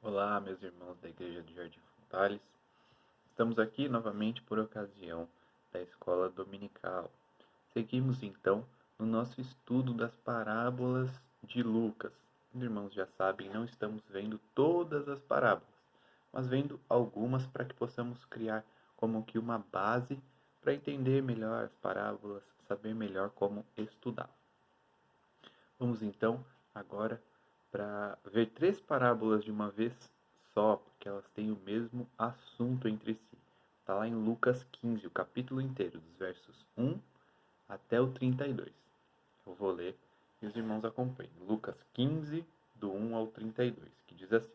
Olá, meus irmãos da Igreja do Jardim Fontales. Estamos aqui novamente por ocasião da escola dominical. Seguimos então no nosso estudo das parábolas de Lucas. Os irmãos já sabem, não estamos vendo todas as parábolas, mas vendo algumas para que possamos criar como que uma base para entender melhor as parábolas, saber melhor como estudar. Vamos então agora para ver 3 parábolas de uma vez só, porque elas têm o mesmo assunto entre si. Está lá em Lucas 15, o capítulo inteiro, dos versos 1 até o 32. Eu vou ler e os irmãos acompanhem. Lucas 15, do 1 ao 32, que diz assim: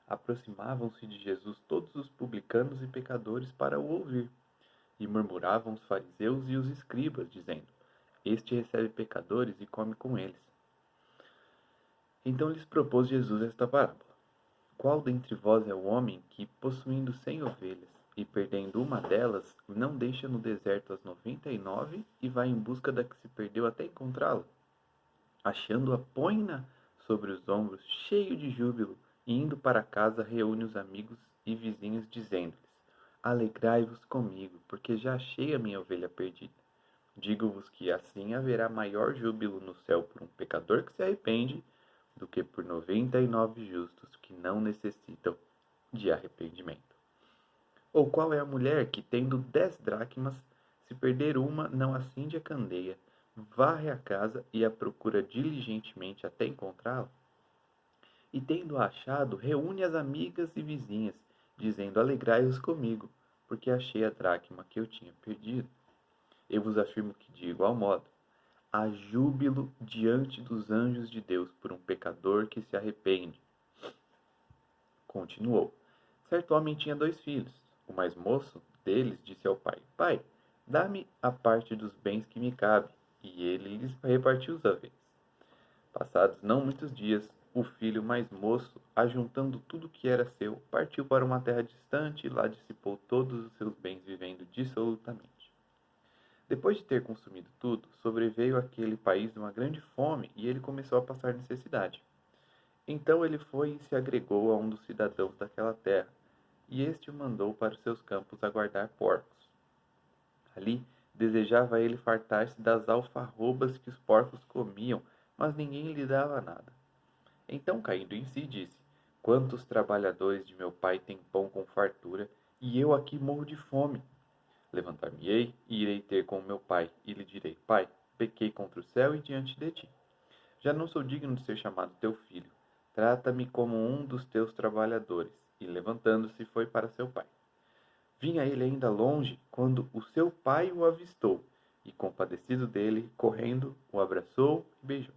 Aproximavam-se de Jesus todos os publicanos e pecadores para o ouvir, e murmuravam os fariseus e os escribas, dizendo: Este recebe pecadores e come com eles. Então lhes propôs Jesus esta parábola: Qual dentre vós é o homem que, possuindo 100 ovelhas, e perdendo uma delas, não deixa no deserto as 99 e vai em busca da que se perdeu até encontrá-la? Achando-a, põe-na sobre os ombros, cheio de júbilo, e indo para casa reúne os amigos e vizinhos, dizendo-lhes: Alegrai-vos comigo, porque já achei a minha ovelha perdida. Digo-vos que assim haverá maior júbilo no céu por um pecador que se arrepende do que por 99 justos que não necessitam de arrependimento. Ou qual é a mulher que, tendo 10 dracmas, se perder uma, não acende a candeia, varre a casa e a procura diligentemente até encontrá-la? E tendo-a achado, reúne as amigas e vizinhas, dizendo: Alegrai-vos comigo, porque achei a dracma que eu tinha perdido. Eu vos afirmo que, de igual modo, há júbilo diante dos anjos de Deus por um pecador que se arrepende. Continuou: Certo homem tinha 2 filhos. O mais moço deles disse ao pai: Pai, dá-me a parte dos bens que me cabe. E ele lhes repartiu os haveres. Passados não muitos dias, o filho mais moço, ajuntando tudo o que era seu, partiu para uma terra distante e lá dissipou todos os seus bens, vivendo dissolutamente. Depois de ter consumido tudo, sobreveio àquele país uma grande fome e ele começou a passar necessidade. Então ele foi e se agregou a um dos cidadãos daquela terra, e este o mandou para os seus campos a guardar porcos. Ali desejava ele fartar-se das alfarrobas que os porcos comiam, mas ninguém lhe dava nada. Então, caindo em si, disse: Quantos trabalhadores de meu pai têm pão com fartura, e eu aqui morro de fome? Levantar-me-ei e irei ter com meu pai, e lhe direi: Pai, pequei contra o céu e diante de ti. Já não sou digno de ser chamado teu filho. Trata-me como um dos teus trabalhadores. E levantando-se, foi para seu pai. Vinha ele ainda longe, quando o seu pai o avistou, e compadecido dele, correndo, o abraçou e beijou.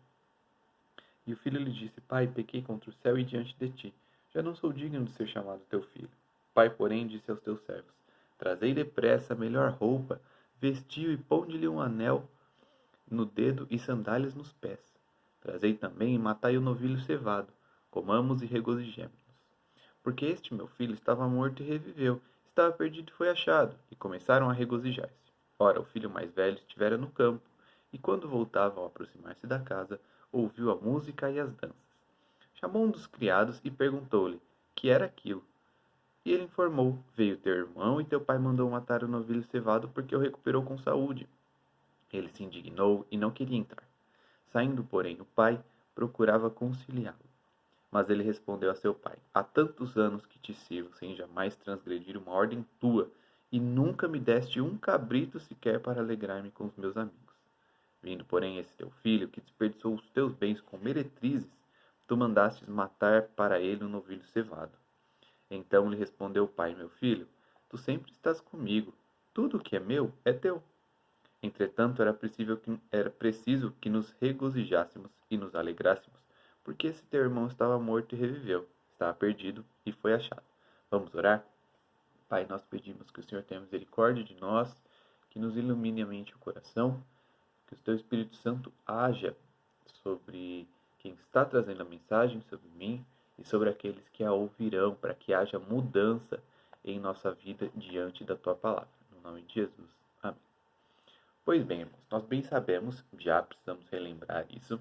E o filho lhe disse: Pai, pequei contra o céu e diante de ti. Já não sou digno de ser chamado teu filho. O pai, porém, disse aos teus servos: Trazei depressa a melhor roupa, vestiu e ponde-lhe um anel no dedo e sandálias nos pés. Trazei também e matai o novilho cevado. Comamos e regozijemo-nos. Porque este meu filho estava morto e reviveu, estava perdido e foi achado. E começaram a regozijar-se. Ora, o filho mais velho estivera no campo, e quando voltava ao aproximar-se da casa, ouviu a música e as danças. Chamou um dos criados e perguntou-lhe que era aquilo. E ele informou: Veio teu irmão e teu pai mandou matar o novilho cevado porque o recuperou com saúde. Ele se indignou e não queria entrar. Saindo, porém, o pai procurava conciliá-lo. Mas ele respondeu a seu pai: Há tantos anos que te sirvo sem jamais transgredir uma ordem tua, e nunca me deste um cabrito sequer para alegrar-me com os meus amigos. Vindo, porém, esse teu filho, que desperdiçou os teus bens com meretrizes, tu mandastes matar para ele um novilho cevado. Então lhe respondeu o pai: Meu filho, tu sempre estás comigo. Tudo o que é meu é teu. Entretanto, era preciso que nos regozijássemos e nos alegrássemos, porque esse teu irmão estava morto e reviveu, estava perdido e foi achado. Vamos orar? Pai, nós pedimos que o Senhor tenha misericórdia de nós, que nos ilumine a mente e o coração, que o teu Espírito Santo haja sobre quem está trazendo a mensagem, sobre mim e sobre aqueles que a ouvirão, para que haja mudança em nossa vida diante da tua palavra. No nome de Jesus. Amém. Pois bem, irmãos, nós bem sabemos, já precisamos relembrar isso,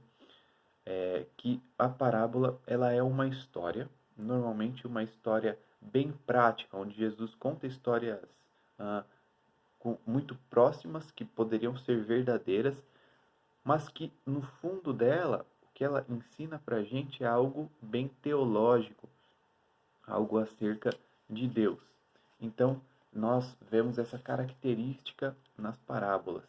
que a parábola ela é uma história, normalmente uma história bem prática, onde Jesus conta histórias ah, muito próximas, que poderiam ser verdadeiras, mas que no fundo dela, o que ela ensina para a gente é algo bem teológico, algo acerca de Deus. Então, nós vemos essa característica nas parábolas.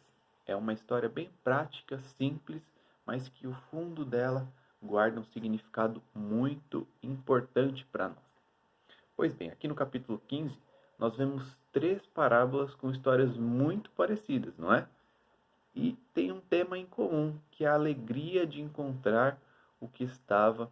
É uma história bem prática, simples, mas que o fundo dela guarda um significado muito importante para nós. Pois bem, aqui no capítulo 15, nós vemos 3 parábolas com histórias muito parecidas, não é? E tem um tema em comum, que é a alegria de encontrar o que estava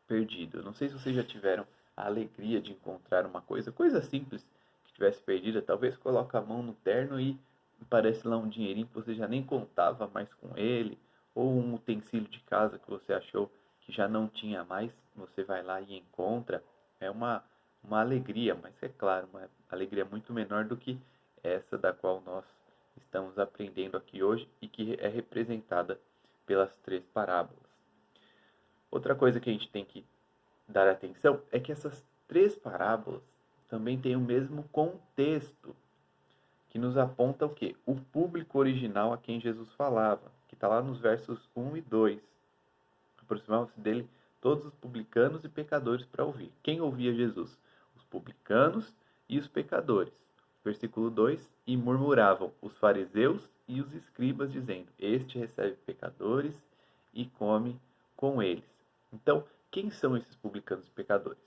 perdido. Eu não sei se vocês já tiveram a alegria de encontrar uma coisa simples que tivesse perdida. Talvez coloque a mão no terno e aparece lá um dinheirinho que você já nem contava mais com ele, ou um utensílio de casa que você achou que já não tinha mais, você vai lá e encontra. É uma alegria, mas é claro, uma alegria muito menor do que essa da qual nós estamos aprendendo aqui hoje e que é representada pelas 3 parábolas. Outra coisa que a gente tem que dar atenção é que essas 3 parábolas também têm o mesmo contexto, que nos aponta o quê? O público original a quem Jesus falava, que está lá nos versos 1 e 2. Aproximavam-se dele todos os publicanos e pecadores para ouvir. Quem ouvia Jesus? Os publicanos e os pecadores. Versículo 2: E murmuravam os fariseus e os escribas, dizendo: Este recebe pecadores e come com eles. Então, quem são esses publicanos e pecadores?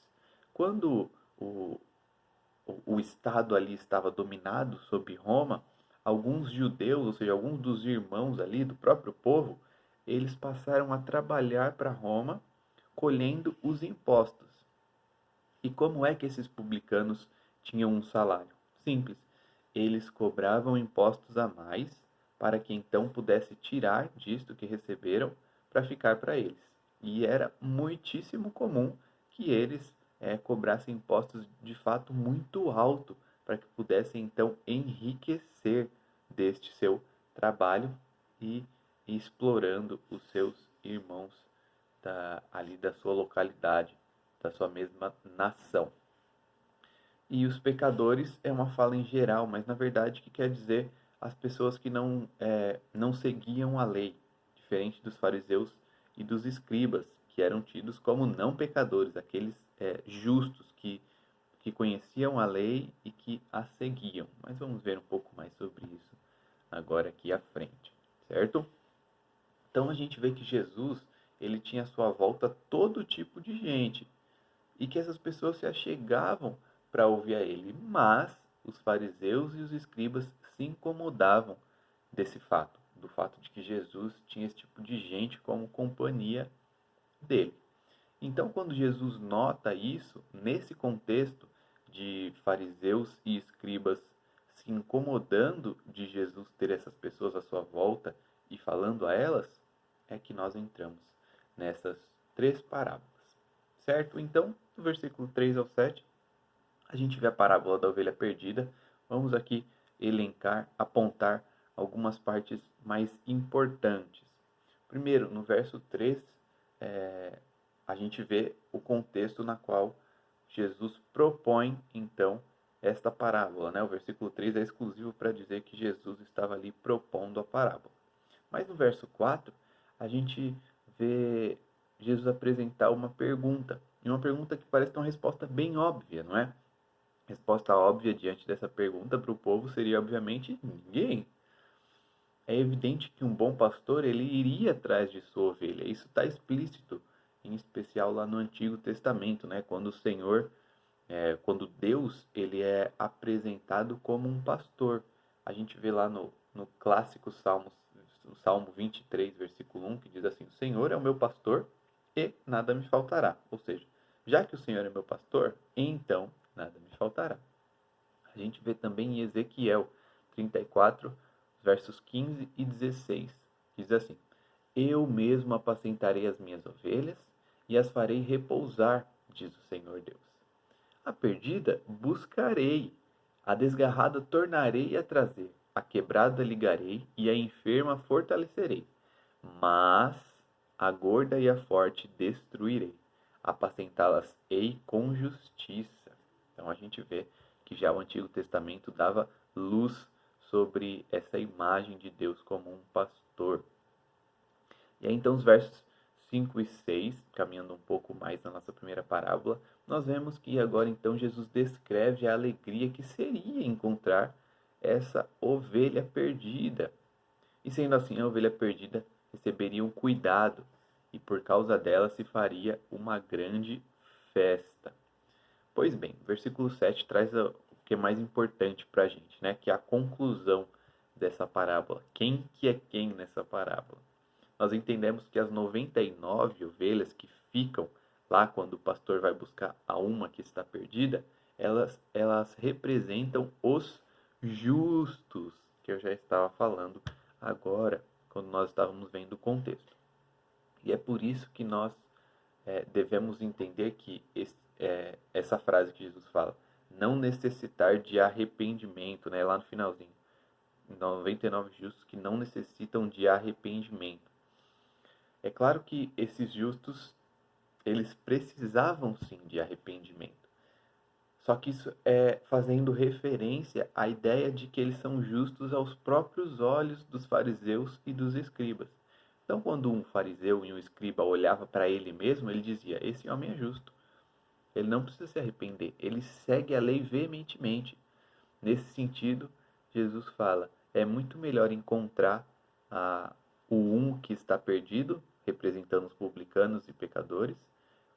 Quando o Estado ali estava dominado sob Roma, alguns judeus, ou seja, alguns dos irmãos ali do próprio povo, eles passaram a trabalhar para Roma colhendo os impostos. E como é que esses publicanos tinham um salário? Simples. Eles cobravam impostos a mais para que então pudesse tirar disto que receberam para ficar para eles. E era muitíssimo comum que eles cobrassem impostos de fato muito alto para que pudessem então enriquecer deste seu trabalho e explorando os seus irmãos ali da sua localidade, da sua mesma nação. E os pecadores é uma fala em geral, mas na verdade que quer dizer as pessoas que não seguiam a lei, diferente dos fariseus e dos escribas, que eram tidos como não pecadores, aqueles justos que conheciam a lei e que a seguiam. Mas vamos ver um pouco mais sobre isso agora aqui à frente, certo? Então a gente vê que Jesus, ele tinha à sua volta todo tipo de gente e que essas pessoas se achegavam para ouvir a ele, mas os fariseus e os escribas se incomodavam desse fato, do fato de que Jesus tinha esse tipo de gente como companhia dele. Então, quando Jesus nota isso, nesse contexto de fariseus e escribas se incomodando de Jesus ter essas pessoas à sua volta e falando a elas, é que nós entramos nessas 3 parábolas, certo? Então, do versículo 3 ao 7, a gente vê a parábola da ovelha perdida. Vamos aqui elencar, apontar algumas partes mais importantes. Primeiro, no verso 3, a gente vê o contexto na qual Jesus propõe, então, esta parábola, né? O versículo 3 é exclusivo para dizer que Jesus estava ali propondo a parábola. Mas no verso 4, a gente vê Jesus apresentar uma pergunta. E uma pergunta que parece ter uma resposta bem óbvia, não é? A resposta óbvia diante dessa pergunta para o povo seria, obviamente, ninguém. É evidente que um bom pastor, ele iria atrás de sua ovelha. Isso está explícito, em especial lá no Antigo Testamento, né? Quando o Senhor, quando Deus, ele é apresentado como um pastor. A gente vê lá no clássico o Salmo 23, versículo 1, que diz assim: O Senhor é o meu pastor e nada me faltará. Ou seja, já que o Senhor é meu pastor, então nada me faltará. A gente vê também em Ezequiel 34, versos 15 e 16. Diz assim: Eu mesmo apacentarei as minhas ovelhas e as farei repousar, diz o Senhor Deus. A perdida buscarei, a desgarrada tornarei a trazer, a quebrada ligarei e a enferma fortalecerei. Mas a gorda e a forte destruirei, apacentá-las-ei com justiça. Então a gente vê que já o Antigo Testamento dava luz sobre essa imagem de Deus como um pastor. E aí então os versos 5 e 6, caminhando um pouco mais na nossa primeira parábola, nós vemos que agora então Jesus descreve a alegria que seria encontrar essa ovelha perdida. E sendo assim, a ovelha perdida receberia um cuidado, e por causa dela se faria uma grande festa. Pois bem, o versículo 7 traz o que é mais importante para a gente, né? Que é a conclusão dessa parábola. Quem que é quem nessa parábola? Nós entendemos que as 99 ovelhas que ficam lá quando o pastor vai buscar a uma que está perdida, elas representam os justos, que eu já estava falando agora, quando nós estávamos vendo o contexto. E é por isso que nós devemos entender que essa frase que Jesus fala, não necessitar de arrependimento, né, lá no finalzinho, 99 justos que não necessitam de arrependimento. É claro que esses justos, eles precisavam sim de arrependimento. Só que isso é fazendo referência à ideia de que eles são justos aos próprios olhos dos fariseus e dos escribas. Então, quando um fariseu e um escriba olhava para ele mesmo, ele dizia: esse homem é justo. Ele não precisa se arrepender. Ele segue a lei veementemente. Nesse sentido, Jesus fala: é muito melhor encontrar o um que está perdido, representando os publicanos e pecadores,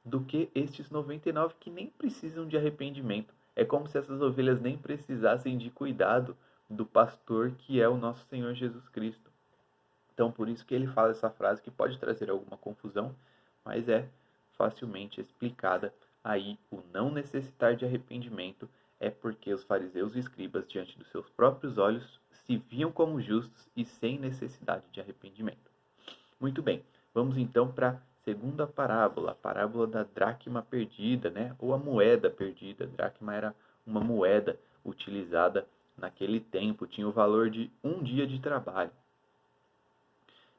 do que estes 99 que nem precisam de arrependimento. É como se essas ovelhas nem precisassem de cuidado do pastor que é o nosso Senhor Jesus Cristo. Então, por isso que ele fala essa frase que pode trazer alguma confusão, mas é facilmente explicada aí. O não necessitar de arrependimento é porque os fariseus e escribas, diante dos seus próprios olhos, se viam como justos e sem necessidade de arrependimento. Muito bem, vamos então para a segunda parábola, a parábola da dracma perdida, né? Ou a moeda perdida. A dracma era uma moeda utilizada naquele tempo, tinha o valor de um dia de trabalho.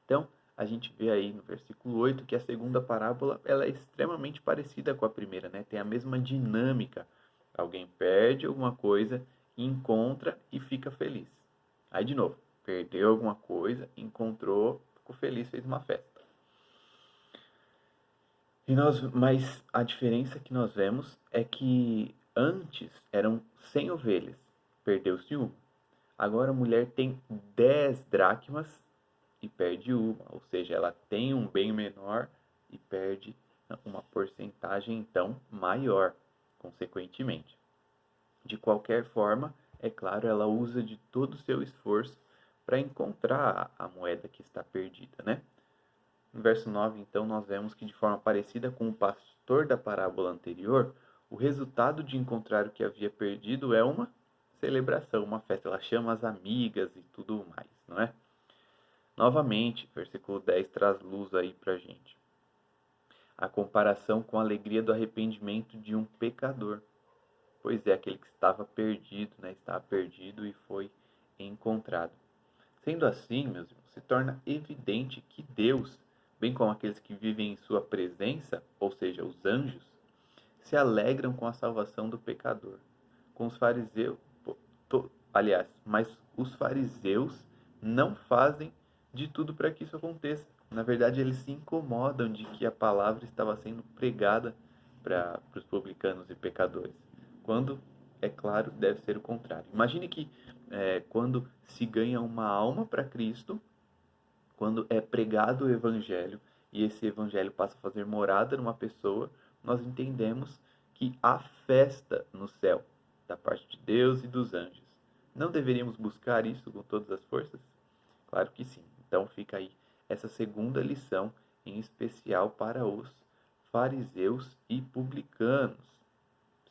Então, a gente vê aí no versículo 8 que a segunda parábola ela é extremamente parecida com a primeira, né? Tem a mesma dinâmica. Alguém perde alguma coisa, encontra e fica feliz. Aí, de novo, perdeu alguma coisa, encontrou, ficou feliz, fez uma festa. Mas a diferença que nós vemos é que antes eram 100 ovelhas, perdeu-se uma. Agora a mulher tem 10 dracmas e perde uma, ou seja, ela tem um bem menor e perde uma porcentagem então maior, consequentemente. De qualquer forma, é claro, ela usa de todo o seu esforço para encontrar a moeda que está perdida, né? No verso 9, então, nós vemos que de forma parecida com o pastor da parábola anterior, o resultado de encontrar o que havia perdido é uma celebração, uma festa. Ela chama as amigas e tudo mais, não é? Novamente, versículo 10 traz luz aí pra gente. A comparação com a alegria do arrependimento de um pecador. Pois é, aquele que estava perdido, né? Estava perdido e foi encontrado. Sendo assim, meus irmãos, se torna evidente que Deus, bem como aqueles que vivem em sua presença, ou seja, os anjos, se alegram com a salvação do pecador. Com os fariseus, mas os fariseus não fazem de tudo para que isso aconteça. Na verdade, eles se incomodam de que a palavra estava sendo pregada para os publicanos e pecadores, quando, é claro, deve ser o contrário. Imagine que quando se ganha uma alma para Cristo, quando é pregado o Evangelho e esse Evangelho passa a fazer morada numa pessoa, nós entendemos que há festa no céu, da parte de Deus e dos anjos. Não deveríamos buscar isso com todas as forças? Claro que sim. Então fica aí essa segunda lição, em especial para os fariseus e publicanos,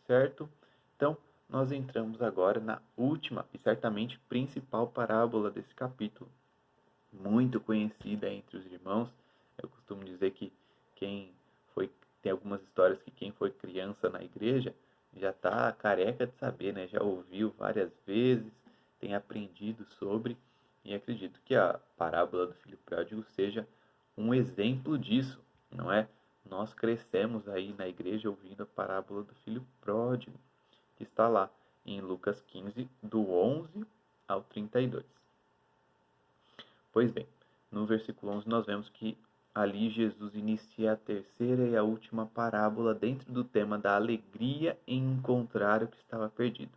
certo? Então, nós entramos agora na última e certamente principal parábola desse capítulo, muito conhecida entre os irmãos. Eu costumo dizer que tem algumas histórias que quem foi criança na igreja já está careca de saber, né? Já ouviu várias vezes, tem aprendido sobre, e acredito que a parábola do filho pródigo seja um exemplo disso, não é? Nós crescemos aí na igreja ouvindo a parábola do filho pródigo, que está lá em Lucas 15, do 11 ao 32. Pois bem, no versículo 11 nós vemos que ali Jesus inicia a terceira e a última parábola dentro do tema da alegria em encontrar o que estava perdido.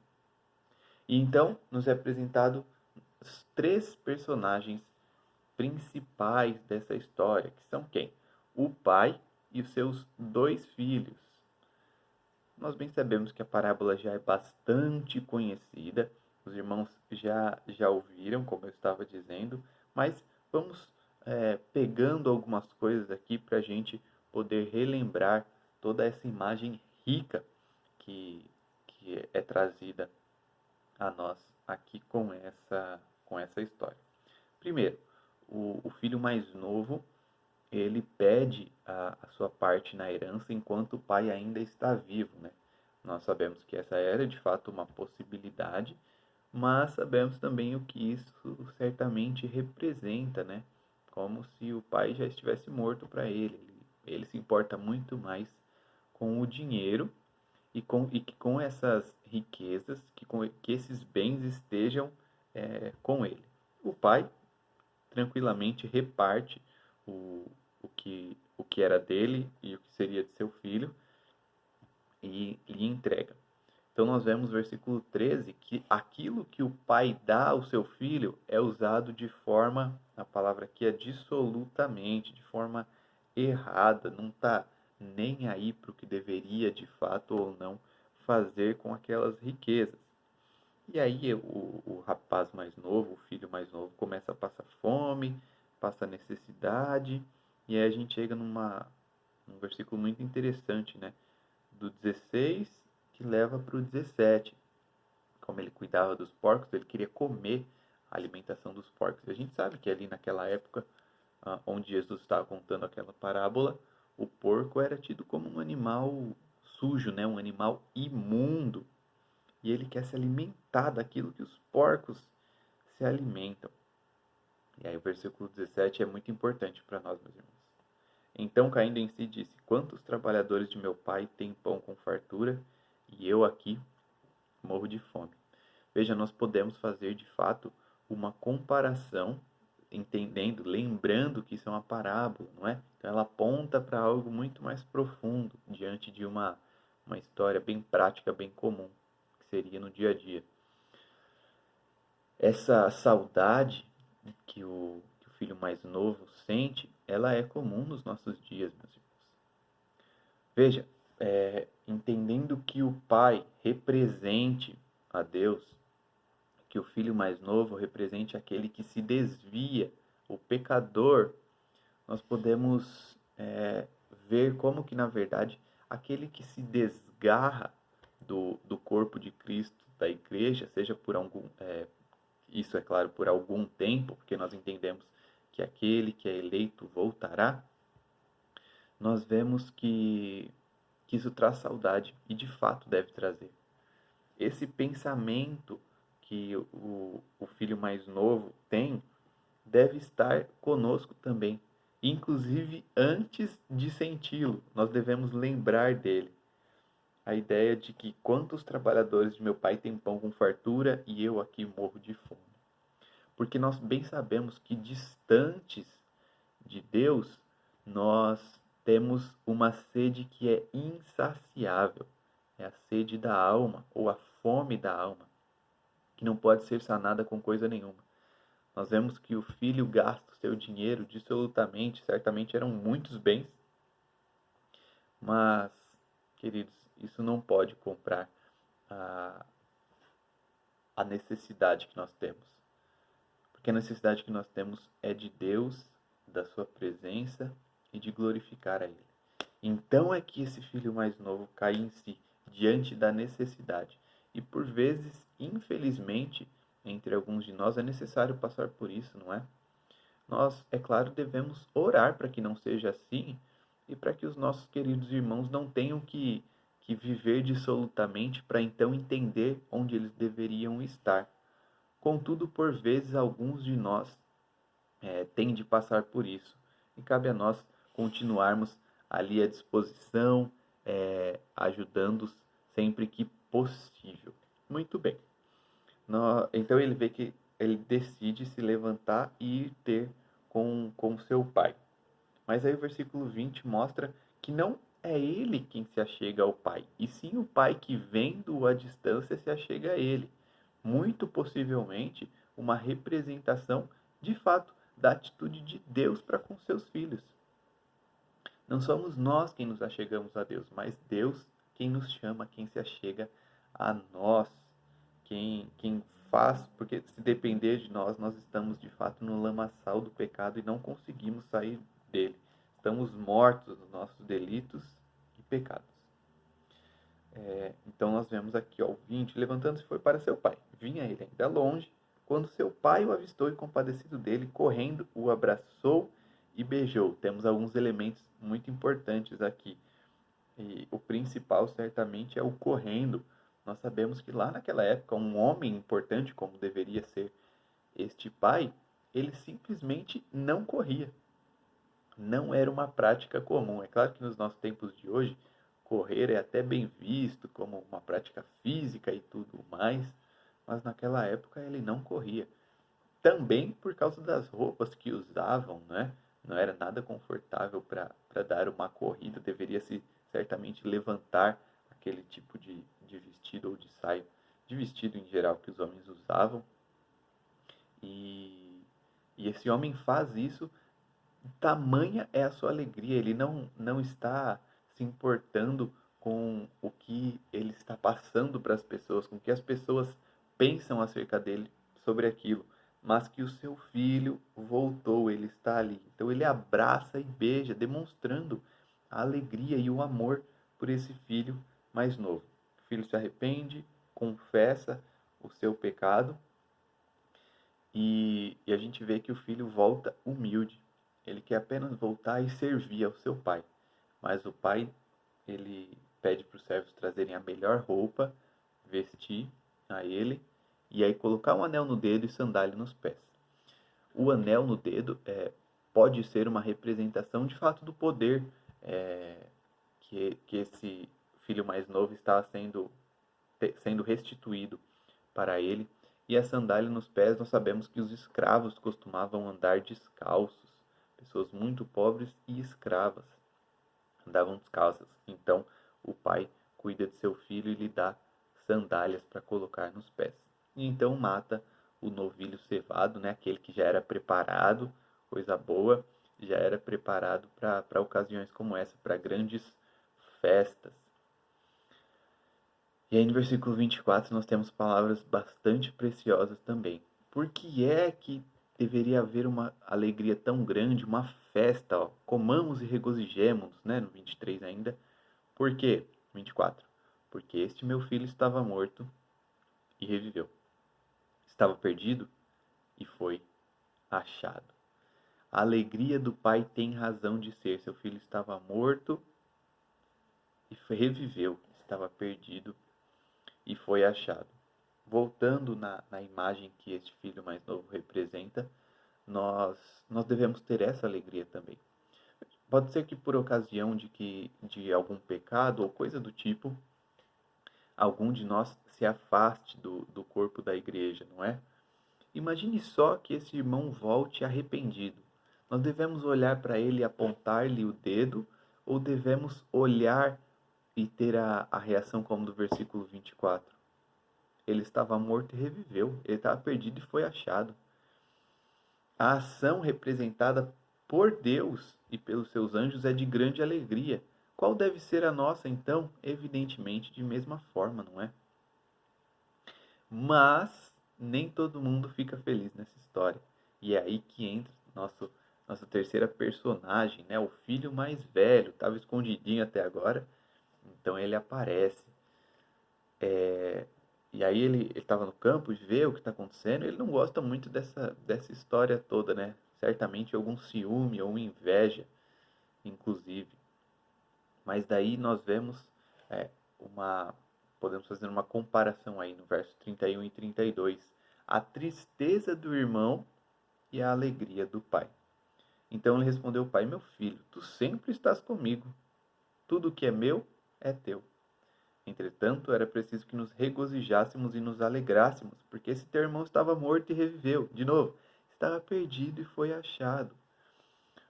E então nos é apresentado os três personagens principais dessa história, que são quem? O pai e os seus dois filhos. Nós bem sabemos que a parábola já é bastante conhecida, os irmãos já ouviram, como eu estava dizendo, mas vamos pegando algumas coisas aqui para a gente poder relembrar toda essa imagem rica que é trazida a nós aqui com essa história. Primeiro, o filho mais novo, ele pede a sua parte na herança enquanto o pai ainda está vivo, né? Nós sabemos que essa era de fato uma possibilidade, mas sabemos também o que isso certamente representa, né? Como se o pai já estivesse morto para ele. Ele se importa muito mais com o dinheiro e que com essas riquezas, que esses bens estejam com ele. O pai tranquilamente reparte o que era dele e o que seria de seu filho e lhe entrega. Então nós vemos no versículo 13 que aquilo que o pai dá ao seu filho é usado de forma, a palavra aqui é dissolutamente, de forma errada, não está nem aí para o que deveria de fato ou não fazer com aquelas riquezas. E aí o rapaz mais novo, o filho mais novo, começa a passar fome, passa necessidade, e aí a gente chega num versículo muito interessante, né? Do 16 que leva para o 17. Como ele cuidava dos porcos, ele queria comer a alimentação dos porcos. E a gente sabe que ali naquela época, onde Jesus estava contando aquela parábola, o porco era tido como um animal sujo, né? Um animal imundo. E ele quer se alimentar daquilo que os porcos se alimentam. E aí o versículo 17 é muito importante para nós, meus irmãos. Então, caindo em si, disse: quantos trabalhadores de meu pai têm pão com fartura, e eu aqui morro de fome? Veja, nós podemos fazer de fato uma comparação, entendendo, lembrando que isso é uma parábola, não é? Então ela aponta para algo muito mais profundo, diante de uma história bem prática, bem comum, que seria no dia a dia. Essa saudade que o filho mais novo sente, ela é comum nos nossos dias, meus irmãos. Veja, entendendo que o pai represente a Deus, que o filho mais novo represente aquele que se desvia, o pecador, nós podemos ver como que, na verdade, aquele que se desgarra do corpo de Cristo, da igreja, seja por isso é claro, por algum tempo, porque nós entendemos que aquele que é eleito voltará, nós vemos que isso traz saudade, e de fato deve trazer. Esse pensamento que o filho mais novo tem deve estar conosco também. Inclusive, antes de senti-lo, nós devemos lembrar dele. A ideia de que quantos trabalhadores de meu pai têm pão com fartura e eu aqui morro de fome. Porque nós bem sabemos que distantes de Deus, nós temos uma sede que é insaciável. É a sede da alma, ou a fome da alma, que não pode ser sanada com coisa nenhuma. Nós vemos que o filho gasta o seu dinheiro dissolutamente, certamente eram muitos bens, mas, queridos, isso não pode comprar a necessidade que nós temos. Porque a necessidade que nós temos é de Deus, da sua presença e de glorificar a Ele. Então é que esse filho mais novo cai em si, diante da necessidade. E por vezes, infelizmente, entre alguns de nós é necessário passar por isso, não é? Nós, é claro, devemos orar para que não seja assim e para que os nossos queridos irmãos não tenham que viver dissolutamente para então entender onde eles deveriam estar. Contudo, por vezes, alguns de nós têm de passar por isso. e cabe a nós continuarmos ali à disposição, ajudando-os sempre que possível. Muito bem. Então ele vê que ele decide se levantar e ir ter com seu pai. Mas aí o versículo 20 mostra que não é ele quem se achega ao pai, e sim o pai que, vendo-o à distância, se achega a ele. Muito possivelmente uma representação, de fato, da atitude de Deus para com seus filhos. Não somos nós quem nos achegamos a Deus, mas Deus quem nos chama, quem se achega a nós, quem faz, porque se depender de nós, nós estamos de fato no lamaçal do pecado e não conseguimos sair dele. Estamos mortos nos nossos delitos e pecados. Então nós vemos aqui, ó, o 20, levantando-se foi para seu pai. Vinha ele ainda longe, quando seu pai o avistou e, compadecido dele, correndo, o abraçou e beijou. Temos alguns elementos muito importantes aqui. E o principal, certamente, é o correndo. Nós sabemos que lá naquela época, um homem importante, como deveria ser este pai, ele simplesmente não corria. Não era uma prática comum. É claro que nos nossos tempos de hoje, correr é até bem visto como uma prática física e tudo mais, mas naquela época ele não corria. Também por causa das roupas que usavam, né? Não era nada confortável para dar uma corrida, deveria-se certamente levantar aquele tipo de vestido ou de saia, de vestido em geral que os homens usavam. E esse homem faz isso, tamanha é a sua alegria, ele não está se importando com o que ele está passando para as pessoas, com o que as pessoas pensam acerca dele sobre aquilo, mas que o seu filho voltou, ele está ali. Então ele abraça e beija, demonstrando a alegria e o amor por esse filho mais novo. O filho se arrepende, confessa o seu pecado e a gente vê que o filho volta humilde. Ele quer apenas voltar e servir ao seu pai. Mas o pai, ele pede para os servos trazerem a melhor roupa, vestir a ele, e aí colocar um anel no dedo e sandália nos pés. O anel no dedo pode ser uma representação de fato do poder que esse filho mais novo está sendo restituído para ele. E a sandália nos pés, nós sabemos que os escravos costumavam andar descalços. Pessoas muito pobres e escravas andavam descalças. Então, o pai cuida de seu filho e lhe dá sandálias para colocar nos pés. E então mata o novilho cevado, né? Aquele que já era preparado, coisa boa, já era preparado para ocasiões como essa, para grandes festas. E aí no versículo 24 nós temos palavras bastante preciosas também. Por que é que deveria haver uma alegria tão grande, uma festa, ó? Comamos e regozijemos, né? No 23 ainda. Por quê? 24. Porque este meu filho estava morto e reviveu. Estava perdido e foi achado. A alegria do pai tem razão de ser. Seu filho estava morto e reviveu. Estava perdido e foi achado. Voltando na imagem que este filho mais novo representa, nós devemos ter essa alegria também. Pode ser que por ocasião de algum pecado ou coisa do tipo, algum de nós se afaste do corpo da igreja, não é? Imagine só que esse irmão volte arrependido. Nós devemos olhar para ele e apontar-lhe o dedo, ou devemos olhar e ter a reação como do versículo 24? Ele estava morto e reviveu. Ele estava perdido e foi achado. A ação representada por Deus e pelos seus anjos é de grande alegria. Qual deve ser a nossa, então? Evidentemente, de mesma forma, não é? Mas nem todo mundo fica feliz nessa história. E é aí que entra nossa terceira personagem, né? O filho mais velho. Estava escondidinho até agora. Então ele aparece. E aí ele estava no campo e vê o que está acontecendo. Ele não gosta muito dessa história toda, né? Certamente algum ciúme ou inveja, inclusive. Mas daí nós vemos podemos fazer uma comparação aí no verso 31 e 32. A tristeza do irmão e a alegria do pai. Então ele respondeu ao pai: meu filho, tu sempre estás comigo. Tudo o que é meu é teu. Entretanto, era preciso que nos regozijássemos e nos alegrássemos, porque esse teu irmão estava morto e reviveu. De novo, estava perdido e foi achado.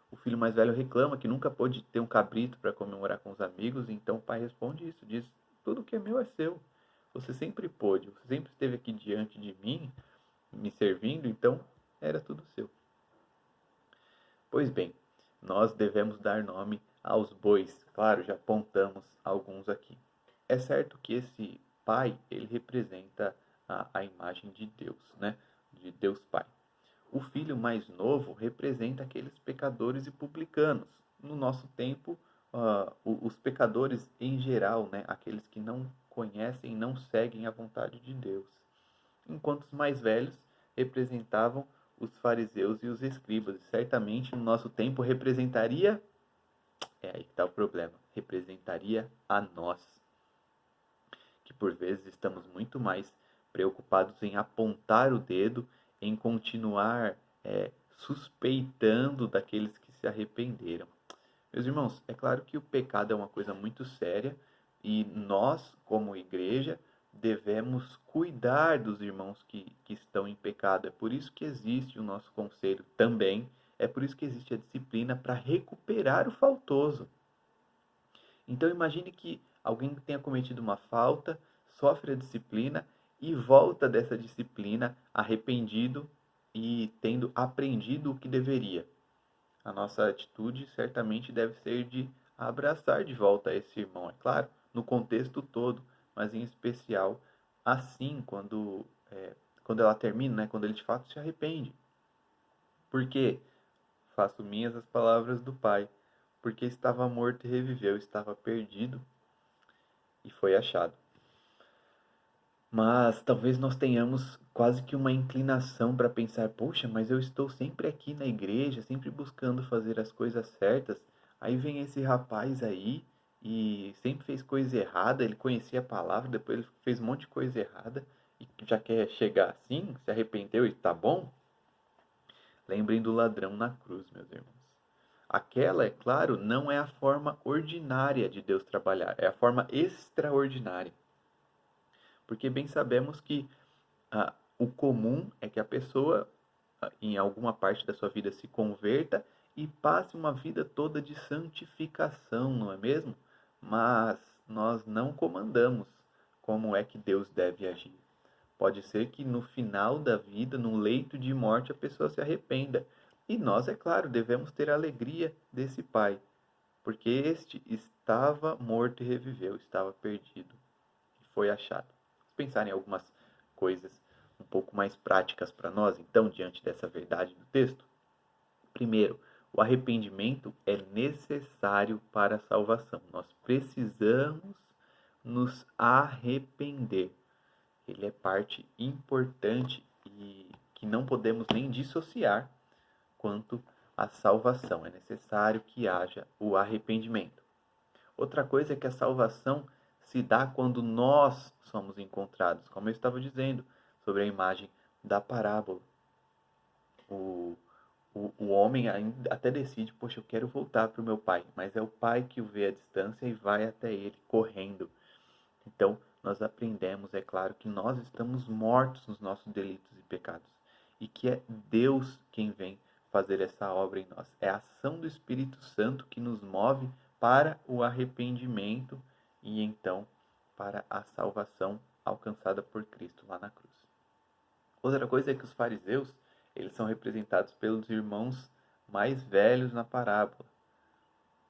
O filho mais velho reclama que nunca pôde ter um cabrito para comemorar com os amigos, então o pai responde isso, diz: tudo que é meu é seu. Você sempre pôde, você sempre esteve aqui diante de mim, me servindo, então era tudo seu. Pois bem, nós devemos dar nome aos bois. Claro, já apontamos alguns aqui. É certo que esse pai, ele representa a imagem de Deus, né? De Deus Pai. O filho mais novo representa aqueles pecadores e publicanos. No nosso tempo, os pecadores em geral, né? Aqueles que não conhecem e não seguem a vontade de Deus. Enquanto os mais velhos representavam os fariseus e os escribas. E certamente no nosso tempo representaria, é aí que está o problema, representaria a nós, que por vezes estamos muito mais preocupados em apontar o dedo, em continuar suspeitando daqueles que se arrependeram. Meus irmãos, é claro que o pecado é uma coisa muito séria e nós, como igreja, devemos cuidar dos irmãos que estão em pecado. É por isso que existe o nosso conselho também. É por isso que existe a disciplina para recuperar o faltoso. Então imagine que alguém tenha cometido uma falta, sofre a disciplina e volta dessa disciplina arrependido e tendo aprendido o que deveria. A nossa atitude certamente deve ser de abraçar de volta esse irmão, é claro, no contexto todo, mas em especial assim quando ela termina, né, quando ele de fato se arrepende. Porque faço minhas as palavras do Pai, porque estava morto e reviveu, estava perdido e foi achado. Mas talvez nós tenhamos quase que uma inclinação para pensar: poxa, mas eu estou sempre aqui na igreja, sempre buscando fazer as coisas certas. Aí vem esse rapaz aí e sempre fez coisa errada, ele conhecia a palavra, depois ele fez um monte de coisa errada e já quer chegar assim, se arrependeu e tá bom? Lembrem do ladrão na cruz, meus irmãos. Aquela, é claro, não é a forma ordinária de Deus trabalhar, é a forma extraordinária. Porque bem sabemos que o comum é que a pessoa, em alguma parte da sua vida, se converta e passe uma vida toda de santificação, não é mesmo? Mas nós não comandamos como é que Deus deve agir. Pode ser que no final da vida, no leito de morte, a pessoa se arrependa. E nós, é claro, devemos ter a alegria desse pai, porque este estava morto e reviveu, estava perdido e foi achado. Vamos pensar em algumas coisas um pouco mais práticas para nós, então, diante dessa verdade do texto. Primeiro, o arrependimento é necessário para a salvação. Nós precisamos nos arrepender. Ele é parte importante e que não podemos nem dissociar quanto à salvação. É necessário que haja o arrependimento. Outra coisa é que a salvação se dá quando nós somos encontrados, como eu estava dizendo sobre a imagem da parábola. O homem ainda até decide: poxa, eu quero voltar para o meu pai, mas é o pai que o vê à distância e vai até ele correndo. Então, nós aprendemos, é claro, que nós estamos mortos nos nossos delitos e pecados e que é Deus quem vem fazer essa obra em nós. É a ação do Espírito Santo que nos move para o arrependimento e então para a salvação alcançada por Cristo lá na cruz. Outra coisa é que os fariseus, eles são representados pelos irmãos mais velhos na parábola,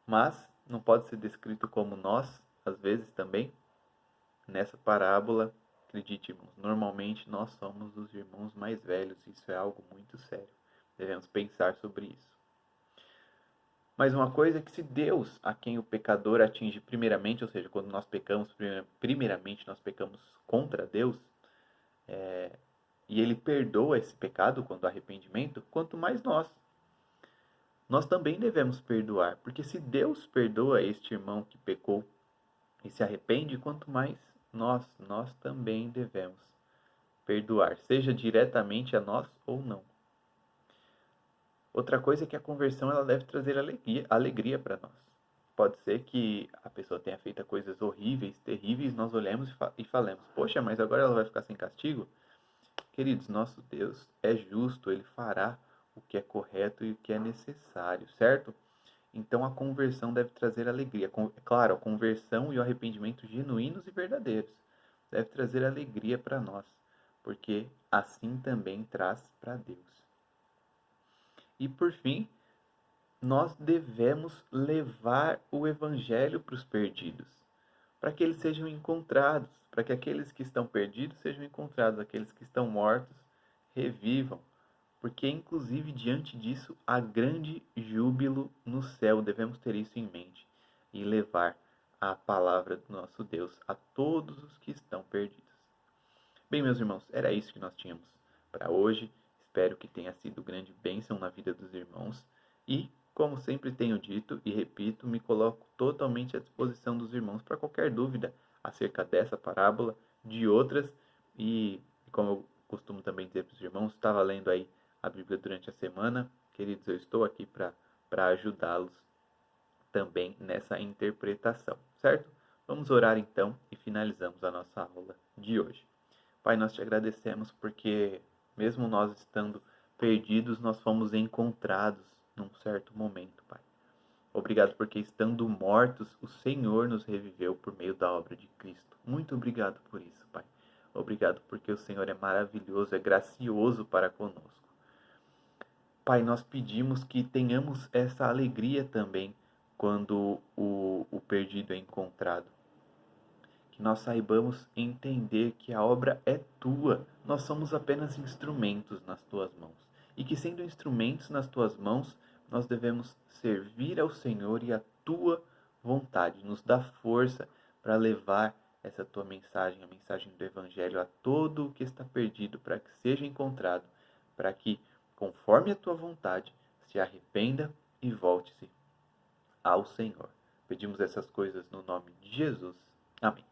mas não pode ser descrito como nós, às vezes também. Nessa parábola, acredite, irmãos, normalmente nós somos os irmãos mais velhos, isso é algo muito sério. Devemos pensar sobre isso. Mas uma coisa é que se Deus, a quem o pecador atinge primeiramente, ou seja, quando nós pecamos, primeiramente nós pecamos contra Deus, e Ele perdoa esse pecado quando há arrependimento, quanto mais nós. Nós também devemos perdoar, porque se Deus perdoa este irmão que pecou e se arrepende, quanto mais nós também devemos perdoar, seja diretamente a nós ou não. Outra coisa é que a conversão ela deve trazer alegria para nós. Pode ser que a pessoa tenha feito coisas horríveis, terríveis, nós olhemos e falemos, poxa, mas agora ela vai ficar sem castigo? Queridos, nosso Deus é justo, Ele fará o que é correto e o que é necessário, certo? Então a conversão deve trazer alegria. Claro, a conversão e o arrependimento genuínos e verdadeiros deve trazer alegria para nós, porque assim também traz para Deus. E por fim, nós devemos levar o evangelho para os perdidos, para que eles sejam encontrados, para que aqueles que estão perdidos sejam encontrados, aqueles que estão mortos revivam, porque inclusive diante disso há grande júbilo no céu. Devemos ter isso em mente e levar a palavra do nosso Deus a todos os que estão perdidos. Bem, meus irmãos, era isso que nós tínhamos para hoje. Espero que tenha sido grande bênção na vida dos irmãos e, como sempre tenho dito e repito, me coloco totalmente à disposição dos irmãos para qualquer dúvida acerca dessa parábola, de outras e como eu costumo também dizer para os irmãos, estava lendo aí a Bíblia durante a semana. Queridos, eu estou aqui para ajudá-los também nessa interpretação, certo? Vamos orar então e finalizamos a nossa aula de hoje. Pai, nós te agradecemos porque, mesmo nós estando perdidos, nós fomos encontrados num certo momento, Pai. Obrigado porque, estando mortos, o Senhor nos reviveu por meio da obra de Cristo. Muito obrigado por isso, Pai. Obrigado porque o Senhor é maravilhoso, é gracioso para conosco. Pai, nós pedimos que tenhamos essa alegria também quando o perdido é encontrado. Que nós saibamos entender que a obra é tua, nós somos apenas instrumentos nas tuas mãos. E que, sendo instrumentos nas tuas mãos, nós devemos servir ao Senhor e à tua vontade. Nos dá força para levar essa tua mensagem, a mensagem do Evangelho, a todo o que está perdido, para que seja encontrado, para que, conforme a tua vontade, se arrependa e volte-se ao Senhor. Pedimos essas coisas no nome de Jesus. Amém.